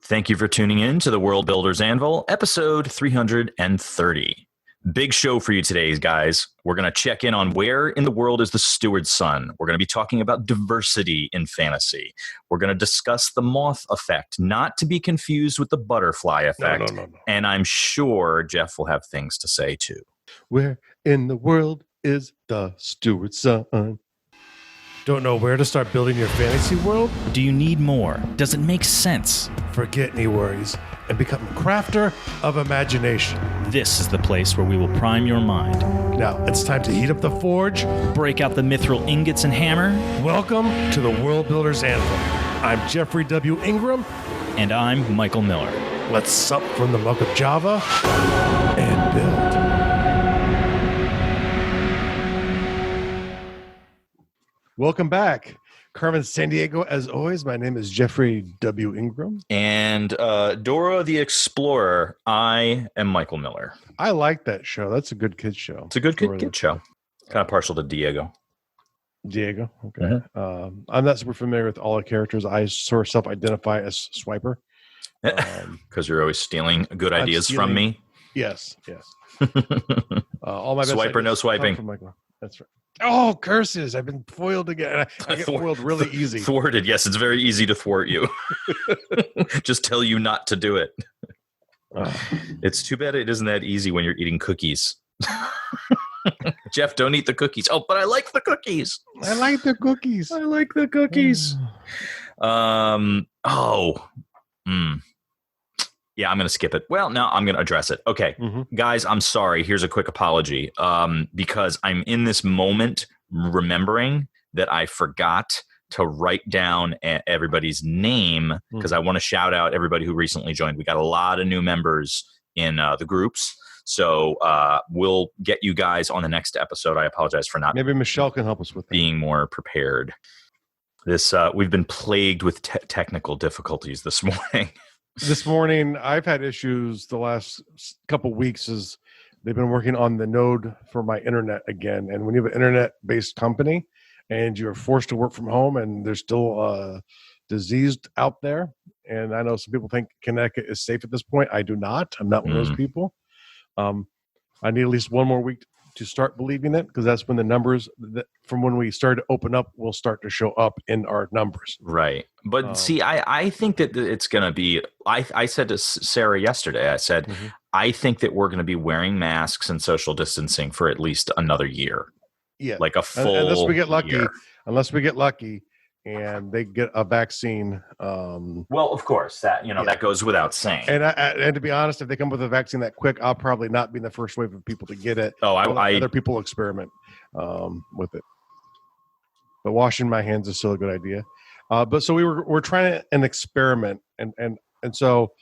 Thank you for tuning in to the World Builders Anvil, episode 330. Big show for you today, guys. We're going to check in on where in the world is the Steward son. We're going to be talking about diversity in fantasy. We're going to discuss the Moth Effect, not to be confused with the Butterfly Effect. No. And I'm sure Jeff will have things to say, too. Where in the world is the Steward son? Don't know where to start building your fantasy world? Do you need more? Does it make sense? Forget any worries and become a crafter of imagination. This is the place where we will prime your mind. Now, it's time to heat up the forge. Break out the mithril ingots and hammer. Welcome to the World Builders Anvil. I'm Jeffrey W. Ingram. And I'm Michael Miller. Let's sup from the mug of Java and build. Welcome back. Carmen San Diego, as always. My name is Jeffrey W. Ingram. And Dora the Explorer, I am Michael Miller. I like that show. That's a good kid's show. It's a good kid show. Kind of partial to Diego. Diego, okay. I'm not super familiar with all the characters. I sort of self-identify as Swiper. Because you're always stealing good ideas from me. Yes. All my best Swiper, no swiping. From Michael. That's right. Oh, curses. I've been foiled again. I get foiled really easy. Thwarted. Yes, it's very easy to thwart you. Just tell you not to do it. It's too bad it isn't that easy when you're eating cookies. Jeff, don't eat the cookies. Oh, but I like the cookies. I like the cookies. Yeah, I'm going to skip it. Well, no, I'm going to address it. Okay. Guys, I'm sorry. Here's a quick apology. Because I'm in this moment remembering that I forgot to write down everybody's name because I want to shout out everybody who recently joined. We got a lot of new members in the groups. So we'll get you guys on the next episode. I apologize for not. Maybe Michelle can help us with that. Being more prepared. We've been plagued with technical difficulties this morning. This morning, I've had issues the last couple weeks as they've been working on the node for my internet again. And when you have an internet-based company and you're forced to work from home and there's still diseased out there, and I know some people think Connecticut is safe at this point. I do not. I'm not one of those people. I need at least one more week to start believing it because that's when the numbers from when we started to open up will start to show up in our numbers. Right. But see, I think that it's going to be, I said to Sarah yesterday, I said, I think that we're going to be wearing masks and social distancing for at least another year. Yeah. Like a full unless we get lucky. year. Unless we get lucky and they get a vaccine. Well, of course, that that goes without saying. And to be honest, if they come with a vaccine that quick, I'll probably not be the first wave of people to get it. Other people experiment with it. But washing my hands is still a good idea. But so we're trying an experiment, and so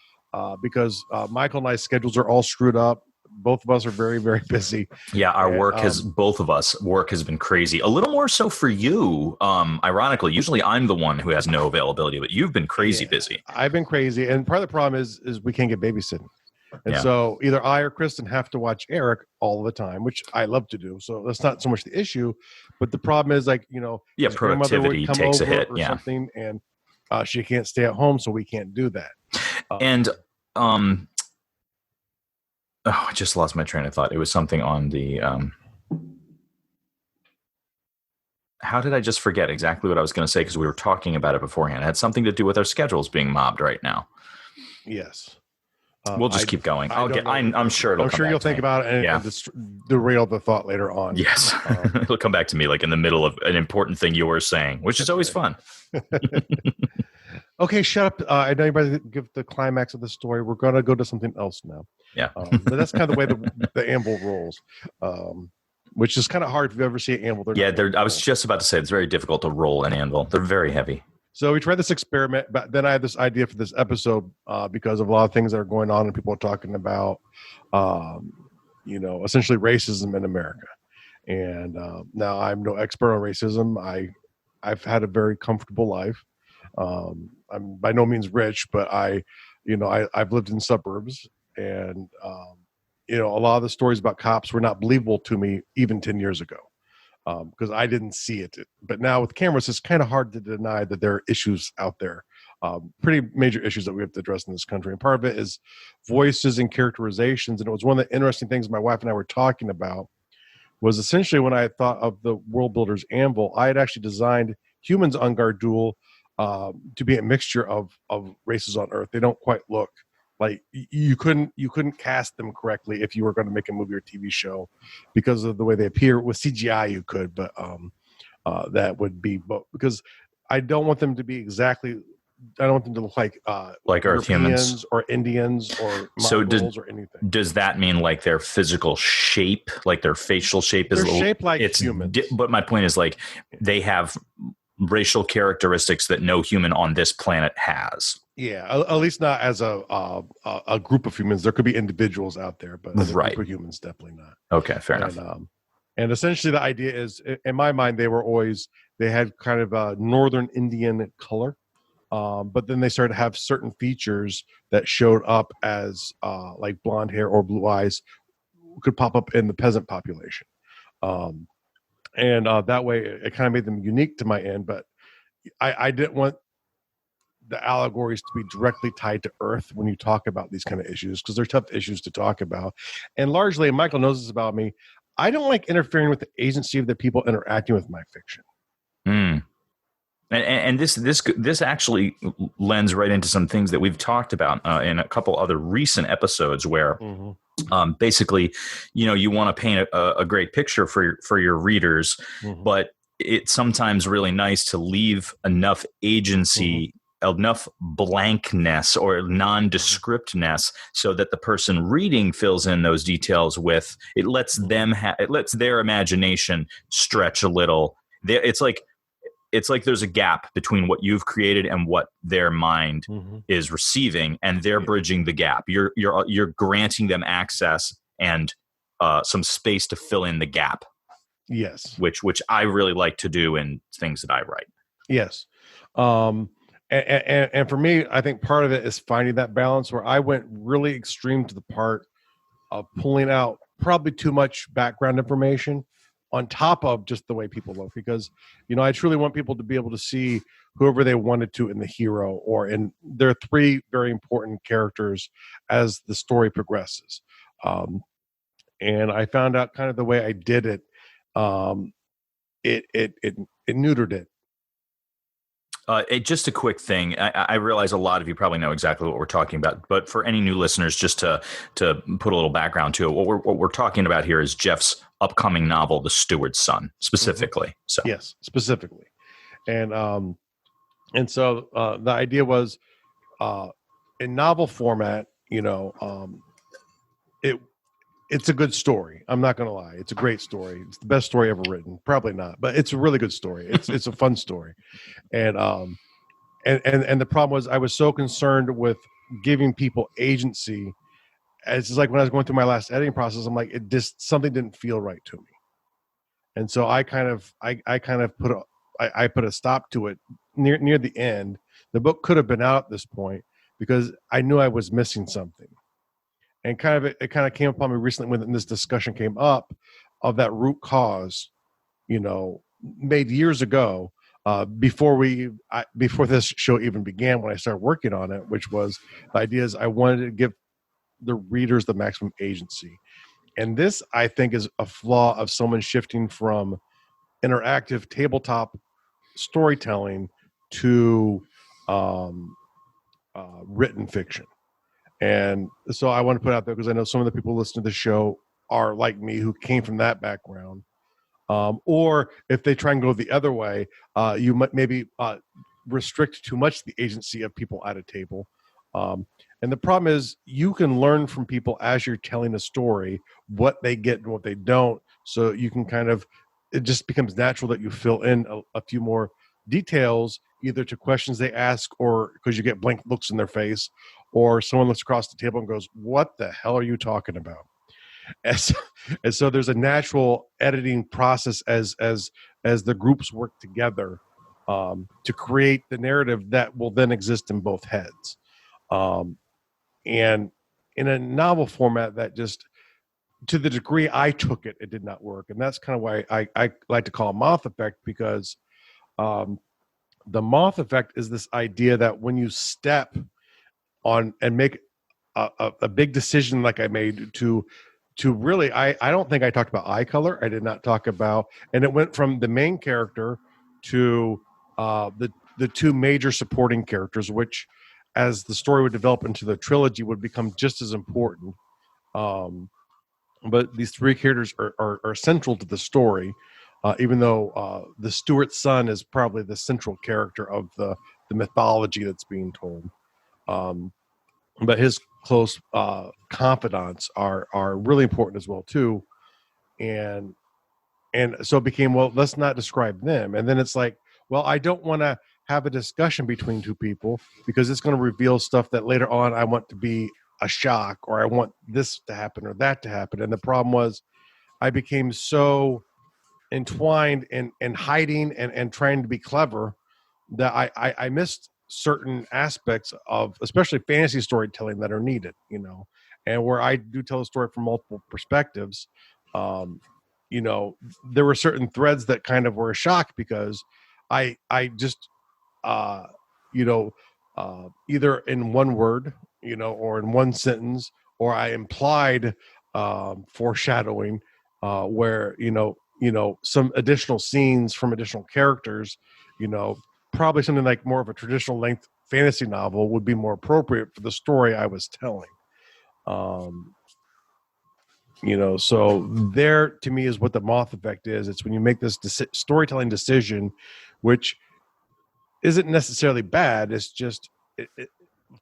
because Michael and I's schedules are all screwed up. Both of us are very, very busy. Yeah, our work both of us work has been crazy. A little more so for you. Ironically, usually I'm the one who has no availability, but you've been crazy busy. I've been crazy. And part of the problem is we can't get babysitting. And so either I or Kristen have to watch Eric all the time, which I love to do. So that's not so much the issue. But the problem is productivity takes a hit. Or something, and she can't stay at home, so we can't do that. I just lost my train of thought. It was something on the how did I just forget exactly what I was going to say because we were talking about it beforehand? It had something to do with our schedules being mobbed right now. Yes. We'll just keep going. I'm sure it'll come back you'll think about it and derail the thought later on. Yes. It'll come back to me like in the middle of an important thing you were saying, which is always fun. Okay, shut up. I know you're about to give the climax of the story. We're going to go to something else now. Yeah. But that's kind of the way the anvil rolls, which is kind of hard if you ever see an anvil. I was just about to say it's very difficult to roll an anvil. They're very heavy. So we tried this experiment, but then I had this idea for this episode because of a lot of things that are going on and people are talking about, essentially racism in America. And now I'm no expert on racism. I've had a very comfortable life. I'm by no means rich, but I've lived in suburbs, and a lot of the stories about cops were not believable to me even 10 years ago because I didn't see it. But now with cameras, it's kind of hard to deny that there are issues out there pretty major issues that we have to address in this country. And part of it is voices and characterizations. And it was one of the interesting things my wife and I were talking about was essentially when I thought of the World Builder's Anvil, I had actually designed humans on Gardual to be a mixture of races on Earth. They don't quite look like you couldn't cast them correctly if you were going to make a movie or TV show because of the way they appear. With CGI you could, but that would be because I don't want them to be exactly. I don't want them to look like Earth humans or Indians or Mongols or anything. Does that mean like their physical shape, like their facial shape is shaped like humans? But my point is like they have racial characteristics that no human on this planet has. Yeah, at least not as a group of humans. There could be individuals out there, but as a group of humans, definitely not. Okay, fair enough. And essentially, the idea is, in my mind, they had kind of a northern Indian color, but then they started to have certain features that showed up as like blonde hair or blue eyes could pop up in the peasant population. And that way it kind of made them unique to my end, but I didn't want the allegories to be directly tied to Earth when you talk about these kind of issues, because they're tough issues to talk about. And largely, and Michael knows this about me, I don't like interfering with the agency of the people interacting with my fiction. And this actually lends right into some things that we've talked about in a couple other recent episodes where basically, you want to paint a great picture for your readers, but it's sometimes really nice to leave enough agency, enough blankness or nondescriptness so that the person reading fills in those details with, it lets their imagination stretch a little. It's like there's a gap between what you've created and what their mind is receiving, and they're bridging the gap. You're granting them access and some space to fill in the gap. Yes, which I really like to do in things that I write. Yes, and for me, I think part of it is finding that balance where I went really extreme to the part of pulling out probably too much background information on top of just the way people look, because I truly want people to be able to see whoever they wanted to in the hero or in their three very important characters as the story progresses. And I found out kind of the way I did it, it neutered it. Just a quick thing. I realize a lot of you probably know exactly what we're talking about, but for any new listeners, just to put a little background to it, what we're talking about here is Jeff's upcoming novel, The Steward's Son, specifically. So yes, specifically, and so the idea was in novel format. It's a good story. I'm not going to lie. It's a great story. It's the best story ever written. Probably not, but it's a really good story. It's a fun story. And the problem was I was so concerned with giving people agency. It's just like when I was going through my last editing process, I'm like, something didn't feel right to me. And so I kind of put a stop to it near the end. The book could have been out at this point because I knew I was missing something. And it kind of came upon me recently when this discussion came up of that root cause, made years ago, before this show even began, when I started working on it, which was the idea is I wanted to give the readers the maximum agency. And this, I think, is a flaw of someone shifting from interactive tabletop storytelling to written fiction. And so I want to put out there because I know some of the people listening to the show are like me, who came from that background. Or if they try and go the other way, you might maybe restrict too much the agency of people at a table. And the problem is you can learn from people as you're telling a story, what they get and what they don't. So you can it just becomes natural that you fill in a few more details, either to questions they ask or because you get blank looks in their face, or someone looks across the table and goes, "What the hell are you talking about?" And so there's a natural editing process as the groups work together to create the narrative that will then exist in both heads. And in a novel format, that just, to the degree I took it, it did not work. And that's kind of why I like to call it Moth Effect, because the Moth Effect is this idea that when you step on and make a big decision like I made to really, I don't think I talked about eye color. I did not talk about, and it went from the main character to the two major supporting characters, which as the story would develop into the trilogy would become just as important. But these three characters are central to the story, even though the Steward's son is probably the central character of the mythology that's being told. But his close confidants are really important as well too, and so it became, well, let's not describe them, and then it's like, well, I don't want to have a discussion between two people because it's going to reveal stuff that later on I want to be a shock, or I want this to happen or that to happen. And the problem was I became so entwined in hiding and trying to be clever that I missed certain aspects of especially fantasy storytelling that are needed, and where I do tell a story from multiple perspectives. There were certain threads that kind of were a shock because I just either in one word, or in one sentence, or I implied foreshadowing where some additional scenes from additional characters, probably something like more of a traditional length fantasy novel would be more appropriate for the story I was telling. So there to me is what the Moth Effect is. It's when you make this storytelling decision, which isn't necessarily bad. It's just,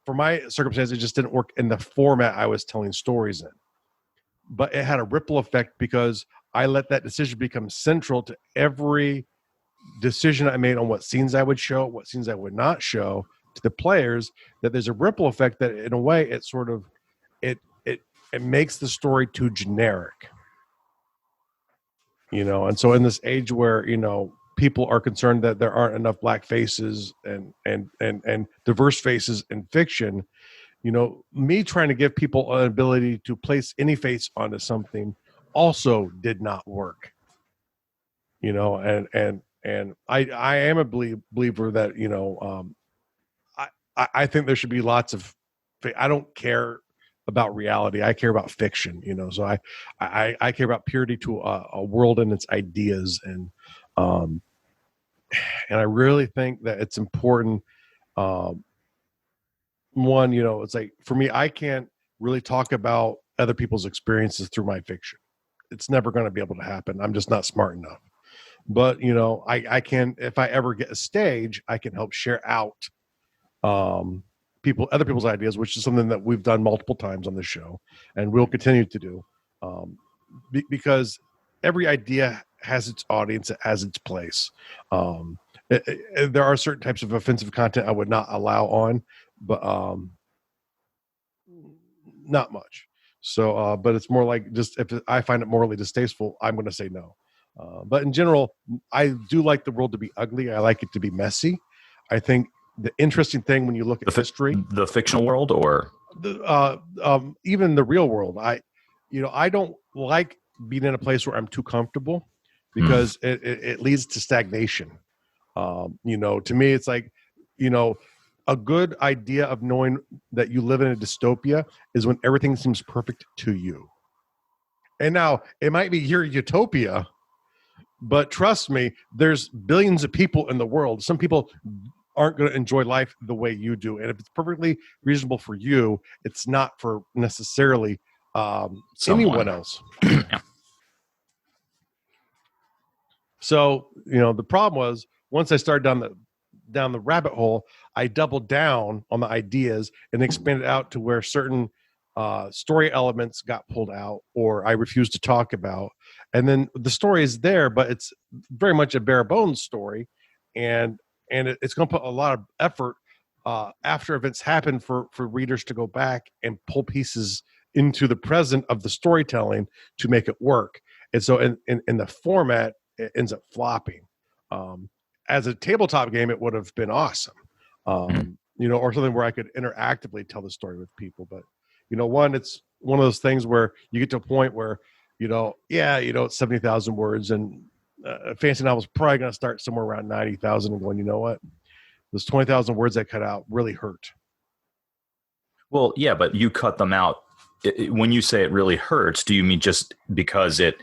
for my circumstance, it just didn't work in the format I was telling stories in. But it had a ripple effect because I let that decision become central to every decision I made on what scenes I would show, what scenes I would not show to the players, that there's a ripple effect that in a way it sort of, it makes the story too generic, and so in this age where, people are concerned that there aren't enough black faces and diverse faces in fiction, me trying to give people an ability to place any face onto something also did not work, and I am a believer that, I think there should be lots of, I don't care about reality. I care about fiction, so I care about purity to a world and its ideas. And I really think that it's important. One, it's like, for me, I can't really talk about other people's experiences through my fiction. It's never going to be able to happen. I'm just not smart enough. But, I can, if I ever get a stage, I can help share out other people's ideas, which is something that we've done multiple times on the show and we'll continue to do, because every idea has its audience, it has its place. There are certain types of offensive content I would not allow on, but not much. So, but it's more like, just if I find it morally distasteful, I'm going to say no. But in general, I do like the world to be ugly. I like it to be messy. I think the interesting thing when you look at history, the fictional world, or even the real world, I don't like being in a place where I'm too comfortable, because it leads to stagnation. To me, it's like, a good idea of knowing that you live in a dystopia is when everything seems perfect to you. And now it might be your utopia, but trust me, there's billions of people in the world. Some people aren't going to enjoy life the way you do. And if it's perfectly reasonable for you, it's not for necessarily anyone else. Yeah. So, the problem was, once I started down the rabbit hole, I doubled down on the ideas and expanded out to where certain story elements got pulled out or I refused to talk about. And then the story is there, but it's very much a bare bones story. And it's going to put a lot of effort after events happen for readers to go back and pull pieces into the present of the storytelling to make it work. And so in the format, it ends up flopping. As a tabletop game, it would have been awesome, or something where I could interactively tell the story with people. But, it's one of those things where you get to a point where, it's 70,000 words, and a fantasy novel is probably going to start somewhere around 90,000 and going, you know what? those 20,000 words I cut out really hurt. Well, yeah, but you cut them out. When you say it really hurts, do you mean just because it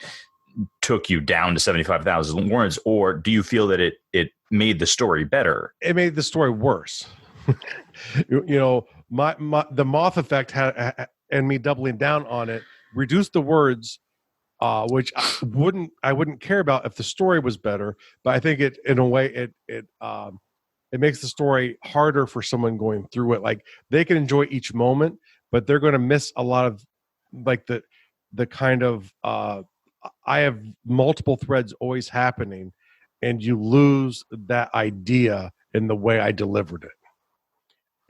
took you down to 75,000 words, or do you feel that it made the story better? It made the story worse. You know, the Moth Effect had, and me doubling down on it, reduced the words, which I wouldn't care about if the story was better. But I think it, in a way, it makes the story harder for someone going through it. Like, they can enjoy each moment, but they're going to miss a lot of, like, the kind of I have multiple threads always happening, and you lose that idea in the way I delivered it.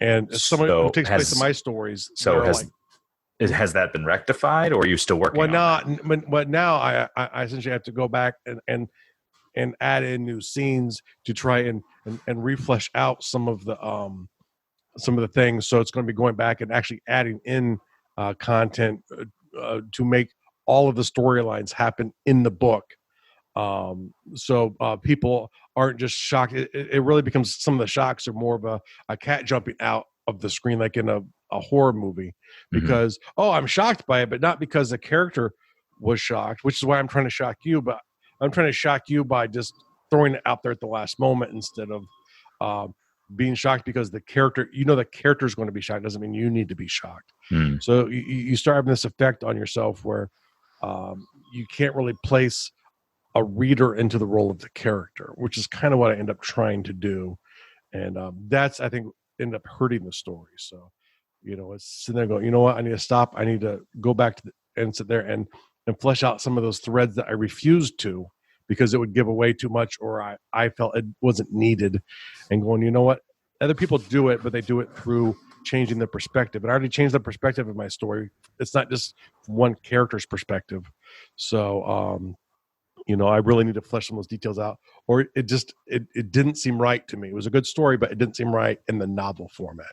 And someone who takes place in my stories, so has that been rectified, or are you still working on that? But now I essentially have to go back and add in new scenes to try and reflesh out some of the things. So it's going to be going back and actually adding in content to make all of the storylines happen in the book. So people aren't just shocked. It really becomes, some of the shocks are more of a cat jumping out of the screen, like in a horror movie, because, I'm shocked by it, but not because the character was shocked, which is why I'm trying to shock you. But I'm trying to shock you by just throwing it out there at the last moment, instead of being shocked because the character, the character is going to be shocked. Doesn't mean you need to be shocked. So you start having this effect on yourself where you can't really place a reader into the role of the character, which is kind of what I end up trying to do. And that's, I think, end up hurting the story. So, it's sitting there going, you know what, I need to stop. I need to go back and sit there and flesh out some of those threads that I refused to, because it would give away too much, or I felt it wasn't needed, and going, you know what, other people do it, but they do it through changing the perspective. And I already changed the perspective of my story. It's not just one character's perspective. So, I really need to flesh some of those details out, or it didn't seem right to me. It was a good story, but it didn't seem right in the novel format.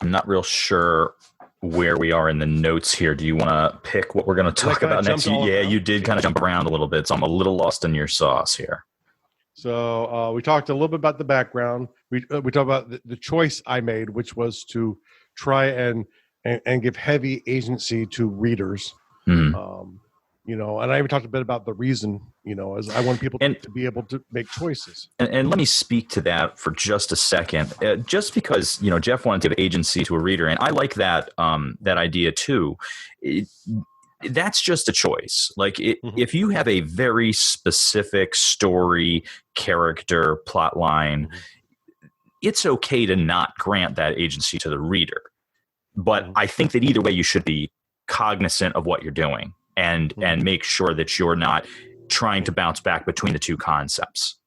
I'm not real sure where we are in the notes here. Do you want to pick what we're going to talk about next? Yeah, you did kind of jump around a little bit, so I'm a little lost in your sauce here. So we talked a little bit about the background. We talked about the choice I made, which was to try and give heavy agency to readers. And I even talked a bit about the reason, as I want people to be able to make choices. And let me speak to that for just a second. Just because, Jeff wanted to give agency to a reader, and I like that that idea too. That's just a choice. Like, if you have a very specific story, character, plot line, it's okay to not grant that agency to the reader. But I think that either way, you should be cognizant of what you're doing and make sure that you're not trying to bounce back between the two concepts.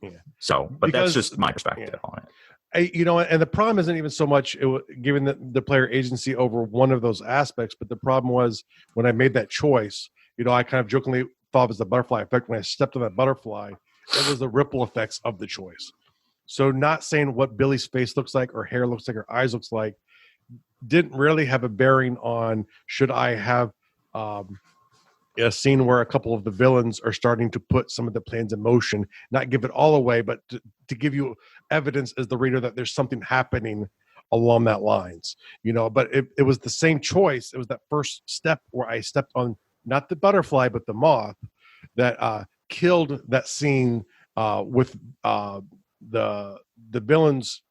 Yeah. So, but that's just my perspective on it. And the problem isn't even so much giving the player agency over one of those aspects, but the problem was when I made that choice, I kind of jokingly thought it was the butterfly effect. When I stepped on that butterfly, it was the ripple effects of the choice. So not saying what Billy's face looks like, or hair looks like, or eyes looks like, didn't really have a bearing on should I have a scene where a couple of the villains are starting to put some of the plans in motion, not give it all away, but to give you evidence as the reader that there's something happening along that lines, but it was the same choice. It was that first step where I stepped on not the butterfly, but the moth that killed that scene with the villains,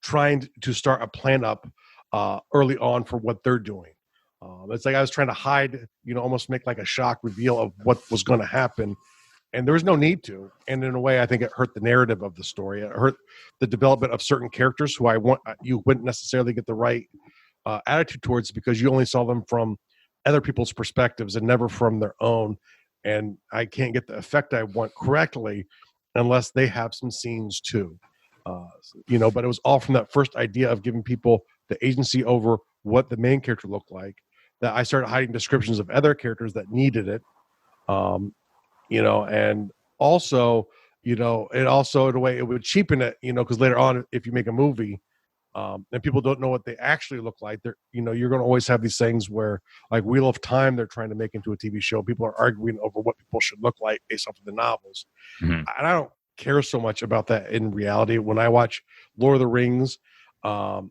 trying to start a plan up early on for what they're doing. It's like I was trying to hide, almost make like a shock reveal of what was going to happen. And there was no need to. And in a way, I think it hurt the narrative of the story. It hurt the development of certain characters who you wouldn't necessarily get the right attitude towards, because you only saw them from other people's perspectives and never from their own. And I can't get the effect I want correctly unless they have some scenes too. But it was all from that first idea of giving people the agency over what the main character looked like, that I started hiding descriptions of other characters that needed it. And also, it also, in a way, it would cheapen it, because later on, if you make a movie, and people don't know what they actually look like. You're going to always have these things where, like Wheel of Time, they're trying to make into a TV show. People are arguing over what people should look like based off of the novels. Mm-hmm. And I don't care so much about that in reality. When I watch Lord of the Rings, I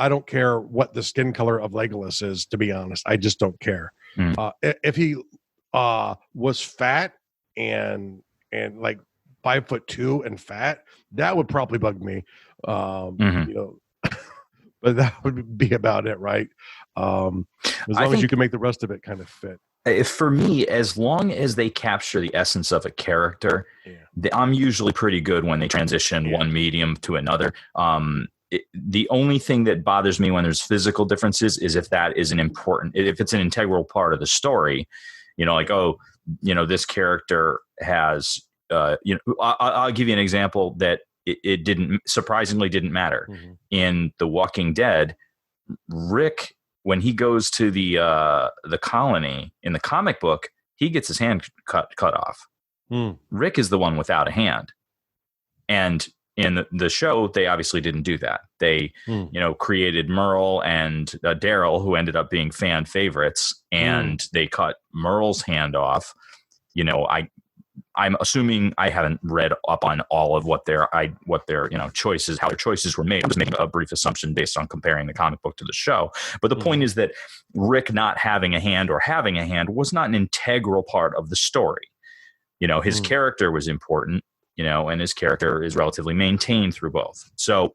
don't care what the skin color of Legolas is, to be honest. I just don't care. If he was fat and like 5'2" and fat, that would probably bug me. But that would be about it, right? As long as you can make the rest of it kind of fit. For me, as long as they capture the essence of a character, I'm usually pretty good when they transition one medium to another. The only thing that bothers me when there's physical differences is if that is if it's an integral part of the story, this character has, I'll give you an example that it surprisingly didn't matter. Mm-hmm. In The Walking Dead, Rick, when he goes to the colony in the comic book, he gets his hand cut off. Rick is the one without a hand. And in the show, they obviously didn't do that. They, created Merle and Daryl, who ended up being fan favorites, and they cut Merle's hand off. I'm assuming I haven't read up on all of what their choices, how their choices were made. I'm just making a brief assumption based on comparing the comic book to the show. But the point is that Rick not having a hand or having a hand was not an integral part of the story. His character was important, and his character is relatively maintained through both. So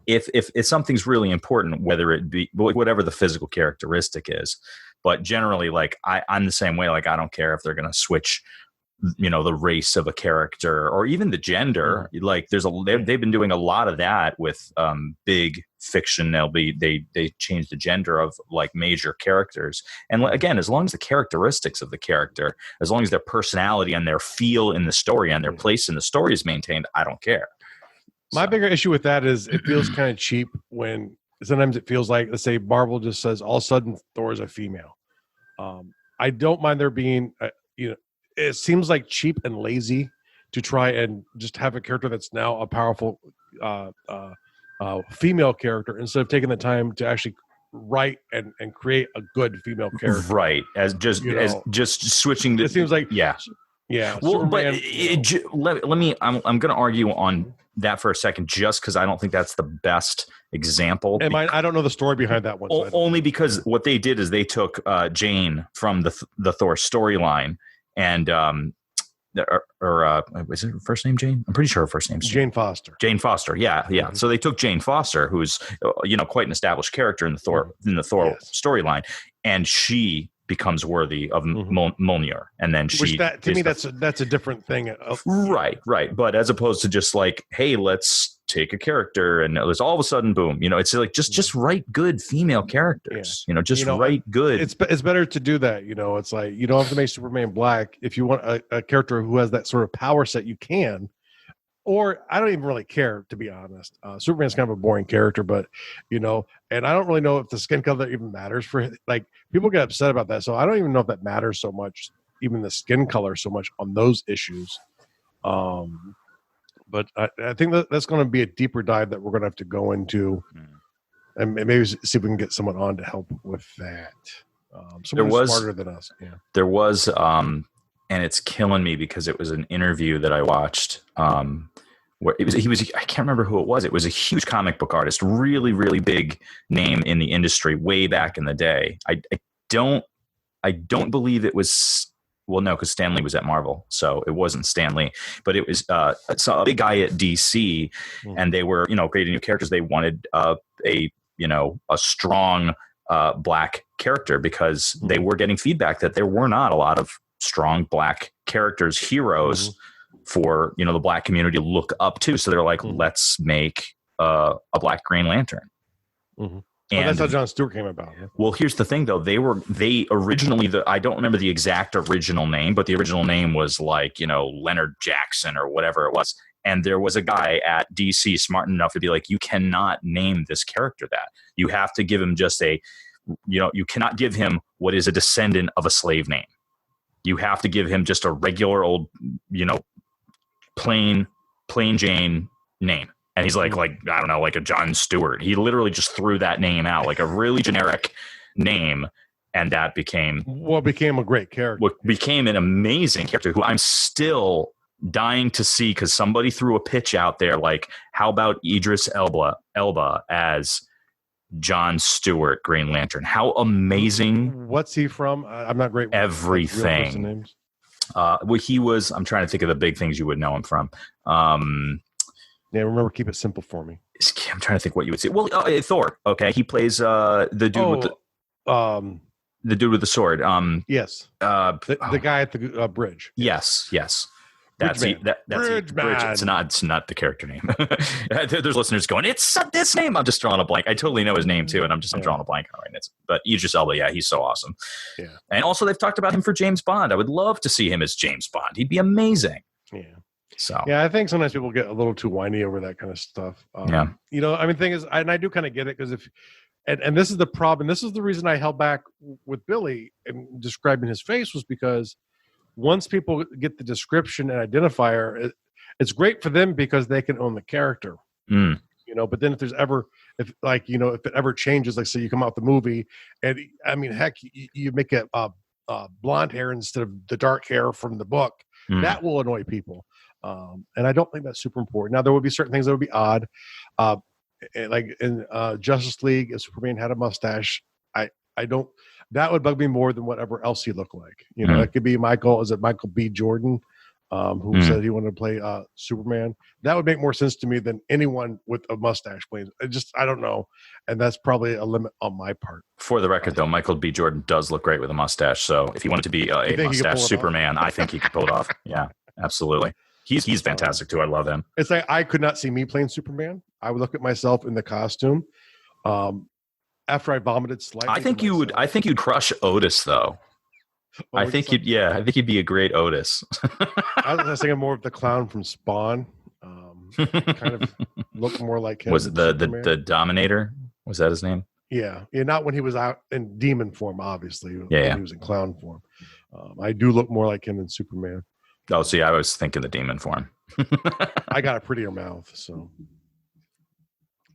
if something's really important, whether it be whatever the physical characteristic is, but generally, like I'm the same way. Like I don't care if they're going to switch the race of a character or even the gender. Like they've been doing a lot of that with big fiction. They change the gender of like major characters. And again, as long as the characteristics of the character, as long as their personality and their feel in the story and their place in the story is maintained, I don't care. My bigger issue with that is it feels kind of cheap when sometimes it feels like, let's say Marvel just says all of a sudden Thor is a female. I don't mind there being, it seems like cheap and lazy to try and just have a character that's now a powerful female character instead of taking the time to actually write and create a good female character. Right. As just switching. It seems like, yeah. Well, Superman, but I'm going to argue on that for a second, just because I don't think that's the best example. And I don't know the story behind that one. Only because what they did is they took Jane from the Thor storyline. And is her first name Jane? I'm pretty sure her first name's Jane Foster. Jane Foster, yeah. Mm-hmm. So they took Jane Foster, who's quite an established character in the Thor storyline, and she becomes worthy of Mjolnir, and then that's a different thing. Right. But as opposed to just like, hey, let's take a character and let's all of a sudden, boom. It's like just write good female characters. Write good. It's better to do that. It's like you don't have to make Superman black. If you want a character who has that sort of power set, you can. Or I don't even really care, to be honest. Superman's kind of a boring character, but and I don't really know if the skin color even matters for like people get upset about that. So I don't even know if that matters so much, even the skin color so much on those issues. But I think that's going to be a deeper dive that we're going to have to go into, and maybe see if we can get someone on to help with that. Someone who's smarter than us. Yeah. There was, and it's killing me because it was an interview that I watched. Where he was I can't remember who it was. It was a huge comic book artist, really, really big name in the industry way back in the day. I don't believe it was, well, no, because Stan Lee was at Marvel, so it wasn't Stan Lee, but it was a big guy at DC, and they were, creating new characters. They wanted a strong black character because they were getting feedback that there were not a lot of strong black characters, heroes for the black community to look up to. So they're like, let's make a black Green Lantern. And that's how John Stewart came about. Yeah. Well, here's the thing, though. They originally, I don't remember the exact original name, but the original name was like, Leonard Jackson or whatever it was. And there was a guy at DC smart enough to be like, you cannot name this character that. You have to give him just you cannot give him what is a descendant of a slave name. You have to give him just a regular old, plain Jane name. And he's like I don't know, like a John Stewart. He literally just threw that name out, like a really generic name, and that became a great character. What became an amazing character who I'm still dying to see, because somebody threw a pitch out there like, how about Idris Elba as John Stewart, Green Lantern? How amazing! What's he from? I'm not great with everything. Names. Well, he was. I'm trying to think of the big things you would know him from. Yeah, remember, keep it simple for me. I'm trying to think what you would say. Well, Thor. Okay, he plays the dude with the dude with the sword. Yes. The guy at the bridge. Yes. That's Bridge. It's not the character name. There's listeners going, it's this name. I'm just drawing a blank. I totally know his name too, and I'm drawing a blank on it. But Idris Elba, yeah, he's so awesome. Yeah. And also they've talked about him for James Bond. I would love to see him as James Bond. He'd be amazing. Yeah. So yeah, I think sometimes people get a little too whiny over that kind of stuff. Yeah. You know, I mean, the thing is, and I do kind of get it, because and this is the problem. This is the reason I held back with Billy and describing his face, was because once people get the description and identifier, it's great for them because they can own the character. You know, but then if it ever changes, like say you come out the movie, and I mean, heck, you make it blonde hair instead of the dark hair from the book, that will annoy people. And I don't think that's super important. Now, there would be certain things that would be odd. Like in Justice League, if Superman had a mustache, I don't. That would bug me more than whatever else he looked like. You know, it could be Michael B. Jordan, who said he wanted to play Superman. That would make more sense to me than anyone with a mustache playing. I don't know, and that's probably a limit on my part. For the record, though, Michael B. Jordan does look great with a mustache. So if he wanted to be a mustache Superman, I think he could pull it off. Yeah, absolutely. He's fantastic too. I love him. It's like I could not see me playing Superman. I would look at myself in the costume. After I vomited slightly, I think you'd crush Otis though. I think you'd be a great Otis. I was thinking more of the clown from Spawn. Kind of looked more like him. Was it the Dominator? Was that his name? Yeah. Not when he was out in demon form, obviously. Yeah. He was in clown form. I do look more like him than Superman. Oh, see, I was thinking the demon form. I got a prettier mouth, so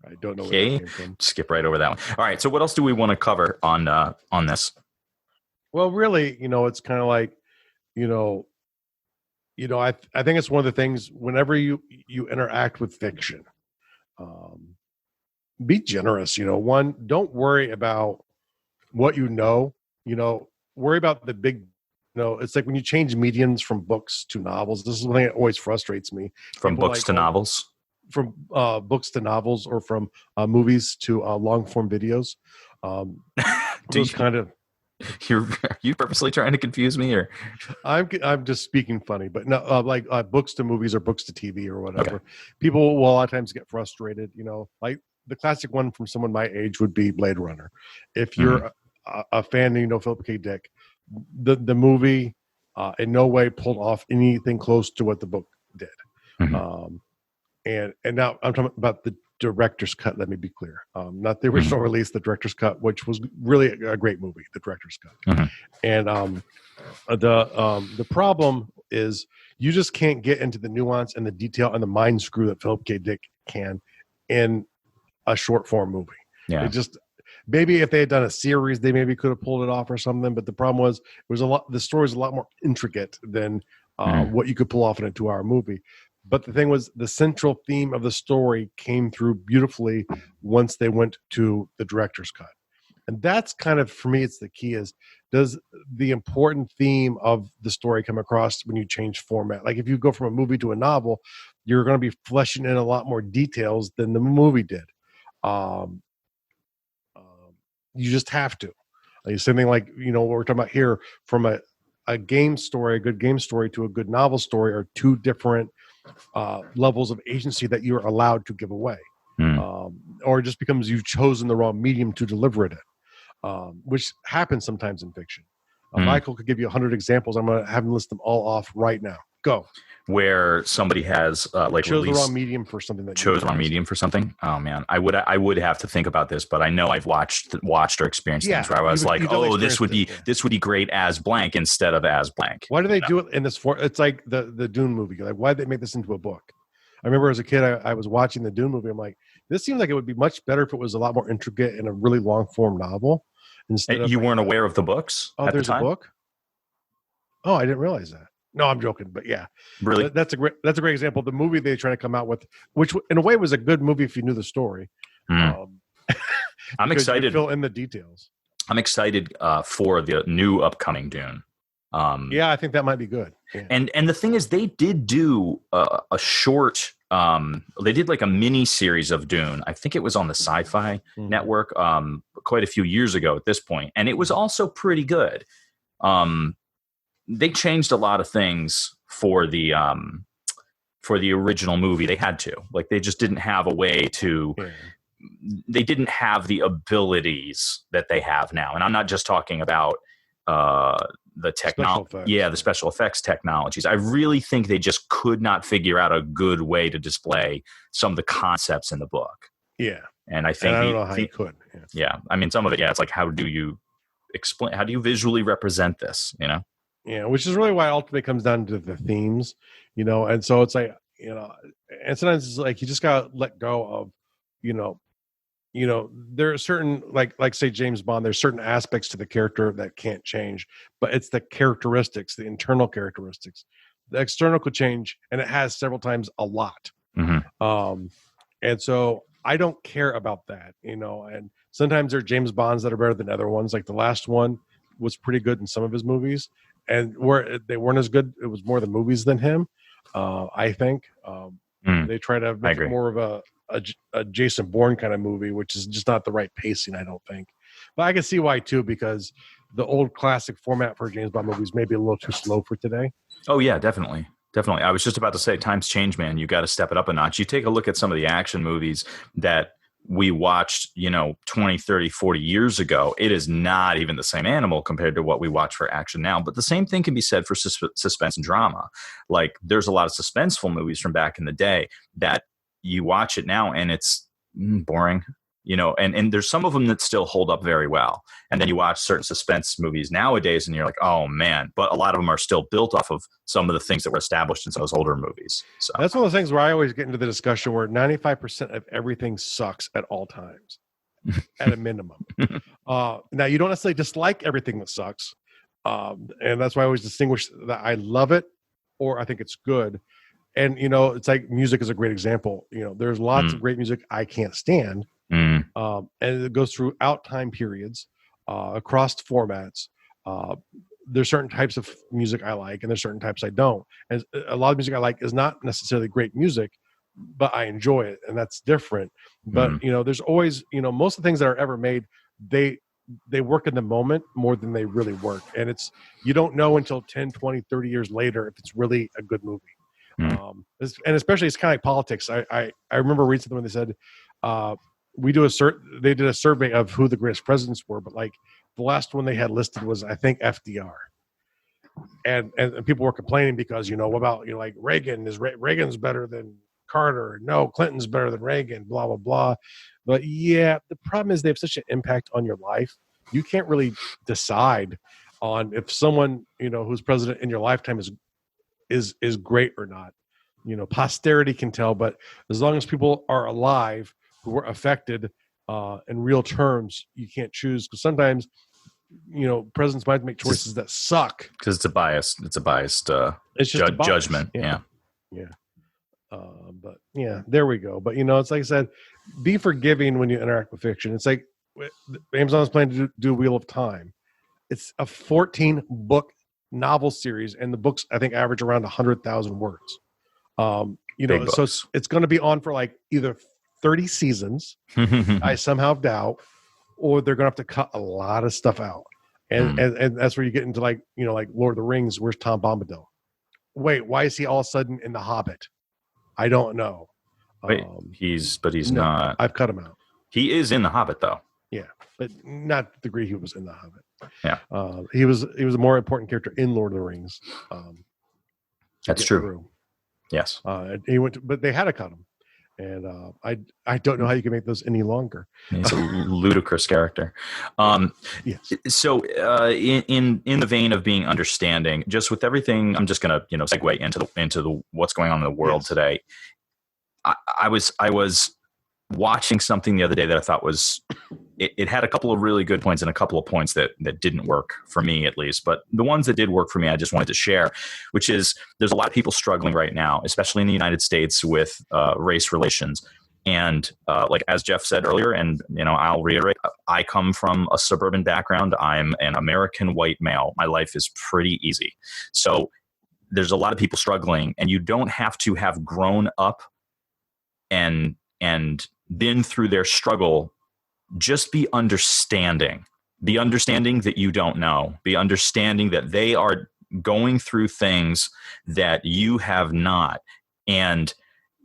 I don't know where that came from. Skip right over that one. All right, so what else do we want to cover on this? Well, really, it's kind of like, I think it's one of the things whenever you interact with fiction, be generous. One, don't worry about what worry about the big. It's like when you change mediums from books to novels. This is one thing that always frustrates me. From books to novels? From books to novels, or from movies to long form videos. Are you purposely trying to confuse me, or I'm just speaking funny, but no, like books to movies or books to TV or whatever. Okay. People will a lot of times get frustrated. Like the classic one from someone my age would be Blade Runner. If you're a fan, Philip K. Dick, the movie in no way pulled off anything close to what the book did. And now I'm talking about the director's cut. Let me be clear. Not the original release, the director's cut, which was really a great movie, the director's cut. And the problem is you just can't get into the nuance and the detail and the mind screw that Philip K. Dick can in a short form movie. Yeah. It just, maybe if they had done a series, they maybe could have pulled it off or something. But the problem was the story was a lot more intricate than what you could pull off in a 2-hour movie. But the thing was, the central theme of the story came through beautifully once they went to the director's cut. And that's kind of, for me, it's the key is, does the important theme of the story come across when you change format? Like if you go from a movie to a novel, you're going to be fleshing in a lot more details than the movie did. You just have to. Like something like, what we're talking about here, from a game story, a good game story to a good novel story are two different levels of agency that you're allowed to give away. Or it just becomes you've chosen the wrong medium to deliver it in, which happens sometimes in fiction. Michael could give you 100 examples. I'm going to have him list them all off right now. Go. Where somebody has chose the wrong medium for something. Chose the wrong medium for something. Oh man, I would have to think about this, but I know I've watched or experienced things where I was this would be great as blank instead of as blank. Why do they do it in this form? It's like the Dune movie. Like, why did they make this into a book? I remember as a kid, I was watching the Dune movie. I'm like, this seems like it would be much better if it was a lot more intricate in a really long form novel. Instead of You weren't aware of the books at the there's a time? book. Oh, I didn't realize that. No, I'm joking, but yeah, Really? that's a great example. The movie they try to come out with, which in a way was a good movie if you knew the story. I'm excited. Fill in the details. I'm excited for the new upcoming Dune. Yeah, I think that might be good. Yeah. And the thing is, they did do a short. They did like a mini series of Dune. I think it was on the Sci-Fi Network quite a few years ago at this point, and it was also pretty good. They changed a lot of things for the original movie. They had to, like, they just didn't have a way to. Yeah. They didn't have the abilities that they have now, and I'm not just talking about the technology. Yeah, the special effects technologies. I really think they just could not figure out a good way to display some of the concepts in the book. Yeah, and I think I don't know how you could. Yeah, I mean, some of it. Yeah, it's like, how do you explain? How do you visually represent this? You know. Yeah, which is really why ultimately comes down to the themes, and so it's like, and sometimes it's like you just gotta let go of, there are certain like say James Bond, there's certain aspects to the character that can't change, but it's the characteristics, the internal characteristics. The external could change, and it has several times a lot. Mm-hmm. And so I don't care about that, and sometimes there are James Bonds that are better than other ones. Like the last one was pretty good in some of his movies, and where they weren't as good, it was more the movies than him. I think they try to make it more of a Jason Bourne kind of movie, which is just not the right pacing, I don't think. But I can see why too, because the old classic format for James Bond movies may be a little too slow for today. Oh yeah, definitely. I was just about to say, times change, man. You got to step it up a notch. You take a look at some of the action movies that we watched, 20, 30, 40 years ago. It is not even the same animal compared to what we watch for action now. But the same thing can be said for suspense and drama. Like, there's a lot of suspenseful movies from back in the day that you watch it now and it's boring, and there's some of them that still hold up very well. And then you watch certain suspense movies nowadays and you're like, oh man, but a lot of them are still built off of some of the things that were established in those older movies. So that's one of those things where I always get into the discussion where 95% of everything sucks at all times, at a minimum. Now you don't necessarily dislike everything that sucks. And that's why I always distinguish that I love it or I think it's good. And, it's like music is a great example. There's lots of great music I can't stand. And it goes throughout time periods, across formats. There's certain types of music I like, and there's certain types I don't. And a lot of music I like is not necessarily great music, but I enjoy it, and that's different. But, there's always, most of the things that are ever made, they work in the moment more than they really work. And you don't know until 10, 20, 30 years later if it's really a good movie. And especially it's kind of like politics. I remember reading something when they said they did a survey of who the greatest presidents were, but like the last one they had listed was, I think, FDR. And people were complaining because, what about, like Reagan's better than Carter. No, Clinton's better than Reagan, blah, blah, blah. But yeah, the problem is they have such an impact on your life. You can't really decide on if someone, who's president in your lifetime is great or not. Posterity can tell, but as long as people are alive who were affected in real terms, you can't choose, because sometimes presidents might make choices that suck because it's a biased judgment. Yeah. But yeah, there we go. But it's like I said, be forgiving when you interact with fiction. It's like Amazon's planning to do Wheel of Time. It's a 14-book novel series, and the books I think average around 100,000 words. So it's going to be on for like either 30 seasons. I somehow doubt, or they're going to have to cut a lot of stuff out, and that's where you get into like Lord of the Rings. Where's Tom Bombadil? Wait, why is he all of a sudden in The Hobbit? I don't know. Wait, he's not. I've cut him out. He is in The Hobbit though. Yeah, but not the degree he was in The Hobbit. Yeah, he was a more important character in Lord of the Rings. That's true. Yes, he went, but they had to cut him, and I don't know how you can make those any longer. He's a ludicrous character. Yes. So, in the vein of being understanding, just with everything, I'm just gonna segue into the what's going on in the world today. I was watching something the other day that I thought was it had a couple of really good points and a couple of points that didn't work for me, at least. But the ones that did work for me, I just wanted to share, which is there's a lot of people struggling right now, especially in the United States, with race relations. And like as Jeff said earlier, and I'll reiterate, I come from a suburban background. I'm an American white male. My life is pretty easy. So there's a lot of people struggling, and you don't have to have grown up and been through their struggle. Just be understanding. Be understanding that you don't know. Be understanding that they are going through things that you have not. And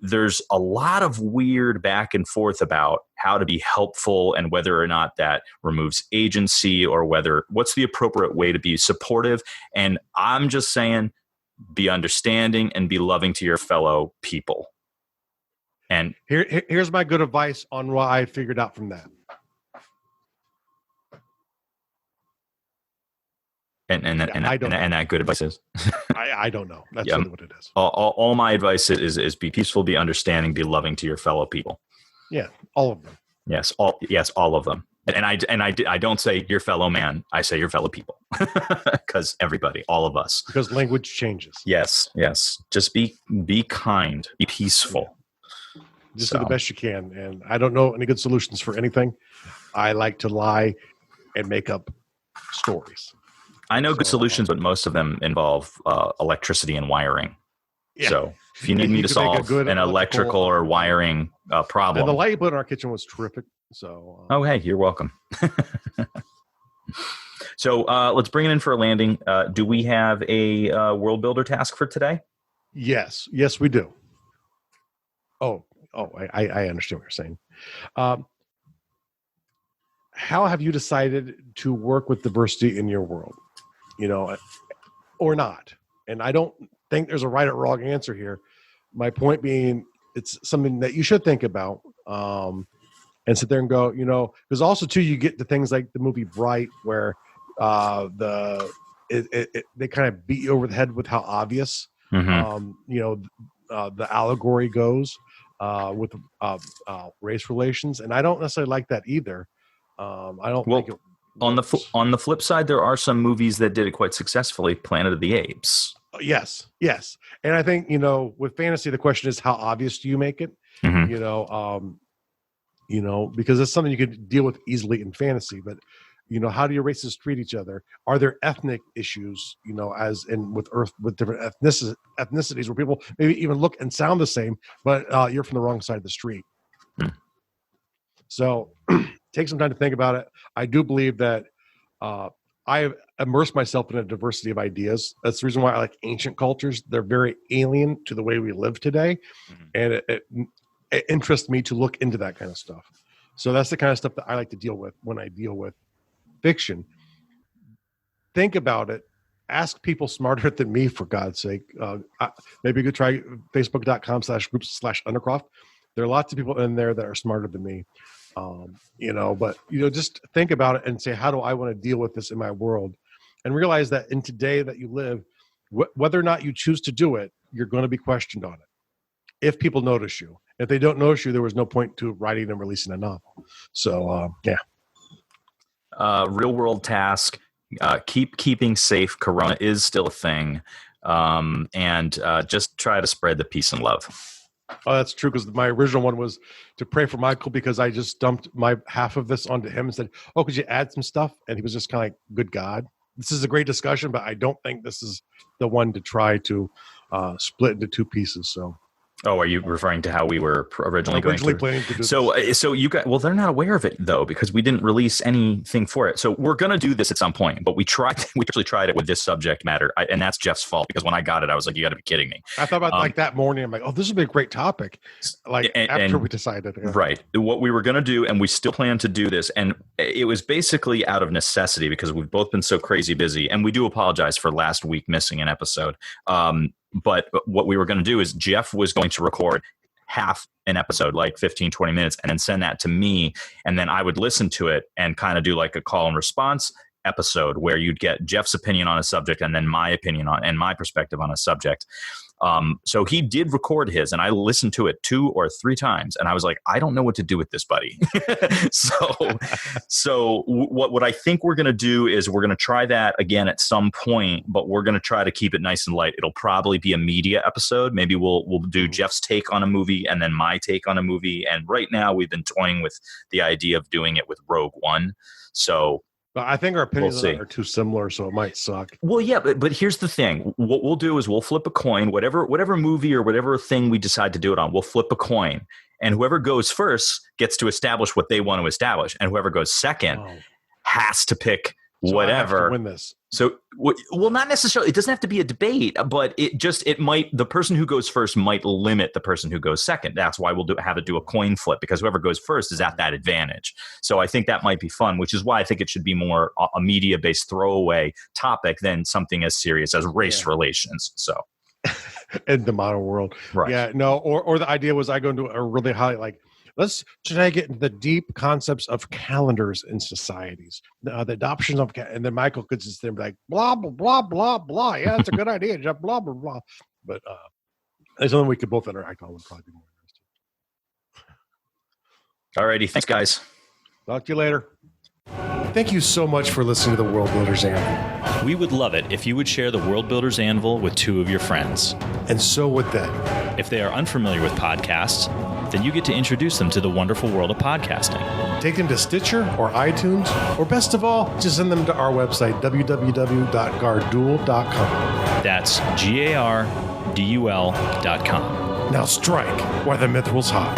there's a lot of weird back and forth about how to be helpful and whether or not that removes agency or what's the appropriate way to be supportive. And I'm just saying, be understanding and be loving to your fellow people. And here's my good advice on what I figured out from that. And that good advice is? I don't know. That's really what it is. All my advice is be peaceful, be understanding, be loving to your fellow people. Yeah, all of them. Yes, all of them. And I don't say your fellow man. I say your fellow people, because everybody, all of us. Because language changes. Yes. Just be kind, be peaceful. Just do the best you can. And I don't know any good solutions for anything. I like to lie and make up stories. I know good solutions, but most of them involve electricity and wiring. Yeah. So if you need me to solve an electrical or wiring problem. And the light you put in our kitchen was terrific. So. Oh, hey, you're welcome. So let's bring it in for a landing. Do we have a world builder task for today? Yes, we do. I understand what you're saying. How have you decided to work with diversity in your world? Or not? And I don't think there's a right or wrong answer here. My point being, it's something that you should think about and sit there and go, because also too, you get to things like the movie Bright, where they kind of beat you over the head with how obvious, the allegory goes with race relations. And I don't necessarily like that either. I don't think it on the flip side, there are some movies that did it quite successfully. Planet of the Apes. Yes. And I think, with fantasy, the question is, how obvious do you make it? Mm-hmm. Because it's something you could deal with easily in fantasy, but how do your races treat each other? Are there ethnic issues, as in with different ethnicities where people maybe even look and sound the same, but you're from the wrong side of the street. So take some time to think about it. I do believe that I have immersed myself in a diversity of ideas. That's the reason why I like ancient cultures. They're very alien to the way we live today. And it interests me to look into that kind of stuff. So that's the kind of stuff that I like to deal with when I deal with fiction. Think about it. Ask people smarter than me, for God's sake. Maybe you could try facebook.com/groups/undercroft. There are lots of people in there that are smarter than me. But just think about it and say, how do I want to deal with this in my world? And realize that in today that you live, whether or not you choose to do it, you're going to be questioned on it. If people notice you, if they don't notice you, there was no point to writing and releasing a novel. So, real world task, keeping safe. Corona is still a thing. And just try to spread the peace and love. Oh, that's true, because my original one was to pray for Michael, because I just dumped my half of this onto him and said, oh, could you add some stuff? And he was just kind of like, good God. This is a great discussion, but I don't think this is the one to try to split into two pieces. So. Oh, are you referring to how we were originally planning to do so, this? So you got, well, they're not aware of it though, because we didn't release anything for it. So we're going to do this at some point, but we actually tried it with this subject matter. And that's Jeff's fault, because when I got it, I was like, you got to be kidding me. I thought about like that morning. I'm like, oh, this would be a great topic. Like after we decided. Yeah. Right. What we were going to do, and we still plan to do this. And it was basically out of necessity, because we've both been so crazy busy, and we do apologize for last week missing an episode. But what we were going to do is Jeff was going to record half an episode, like 15, 20 minutes, and then send that to me. And then I would listen to it and kind of do like a call and response episode where you'd get Jeff's opinion on a subject and then my opinion on and my perspective on a subject. So he did record his, and I listened to it 2 or 3 times, and I was like, I don't know what to do with this, buddy. so what I think we're going to do is we're going to try that again at some point, but we're going to try to keep it nice and light. It'll probably be a media episode. Maybe we'll do Jeff's take on a movie and then my take on a movie. And right now we've been toying with the idea of doing it with Rogue One. So but I think our opinions are too similar, so it might suck. Well, yeah, but here's the thing. What we'll do is we'll flip a coin, whatever movie or whatever thing we decide to do it on, we'll flip a coin. And whoever goes first gets to establish what they want to establish. And whoever goes second has to pick whatever. I have to win this. So, well, not necessarily. It doesn't have to be a debate, but the person who goes first might limit the person who goes second. That's why we'll have to do a coin flip, because whoever goes first is at that advantage. So I think that might be fun, which is why I think it should be more a media-based throwaway topic than something as serious as race relations. So, in the modern world, right? Yeah, no. Or the idea was I go into a really high let's try to get into the deep concepts of calendars in societies, the adoption of, and then Michael could just then be like, blah, blah, blah, blah, blah. Yeah, that's a good idea, Jeff, blah, blah, blah. But it's something we could both interact on would probably be more interesting. All righty. Thanks, guys. Talk to you later. Thank you so much for listening to the World Builders Anvil. We would love it if you would share the World Builders Anvil with 2 of your friends. And so would they. If they are unfamiliar with podcasts, then you get to introduce them to the wonderful world of podcasting. Take them to Stitcher or iTunes, or best of all, just send them to our website, www.gardul.com. That's GARDUL.com. Now strike while the mithril's hot.